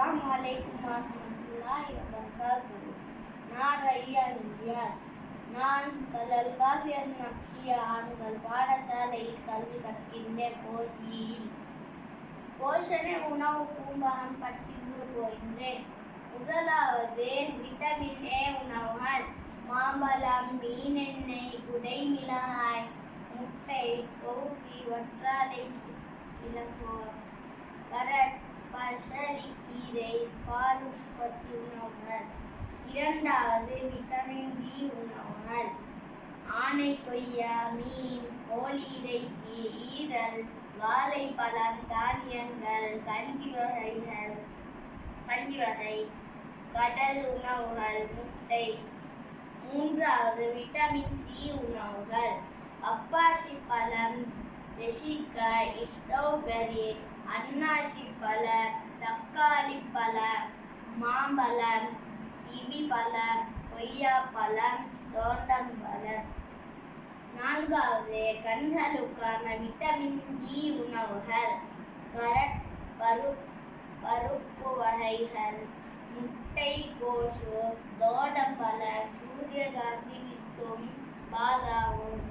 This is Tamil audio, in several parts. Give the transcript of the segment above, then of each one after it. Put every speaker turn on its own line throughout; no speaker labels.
அஸ்ஸலாமு அலைக்கும் வரஹ்மத்துல்லாஹி வபரகாத்துஹு. நான் ரையான் இலியாஸ். நான் கல் காசியர் நஃபியா ஆண்கள் பாடசாலையில் கல்வி கற்கின்றேன். போஷண உணவு பூம்பகம் பற்றி கூற போகின்றேன். முதலாவது விட்டமின் ஏ உணவுகள்: மாம்பழம், மீனெண்ணெய், குடை மிளகாய், முட்டை, கவுப்பி, வற்றாழை, இளங்கோர், கரட், பசலிக்கீரை, பால் உற்பத்தி உணவுகள். இரண்டாவது விட்டமின் பி உணவுகள்: ஆனை கொய்யா, மீன், கோழி இறைச்சி, ஈரல், வாழைப்பழம், தானியங்கள், கஞ்சி வகை, கடல் உணவுகள், முட்டை. மூன்றாவது விட்டமின் சி உணவுகள்: பப்பாசி பழம், நெல்லிக்காய், ஸ்ட்ராபெர்ரி, அன்னாசி பழம், தக்காளி பழம், மாம்பழம், கிவி பழம், கொய்யாப்பழம், தோட்டம்பழம். நான்காவது கண்களுக்கான விட்டமின் டி உணவுகள்: கரட், பருப்பு வகைகள், முட்டை கோசு, தோட்டம்பழம், சூரியகாந்தி வித்தும் பாதாமும்,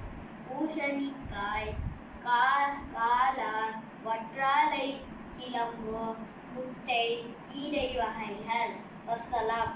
பூசணிக்காய், காளான், வற்றாழை கிழங்கு, முட்டை, கீரை வகைகள். வஸ்ஸலாம்.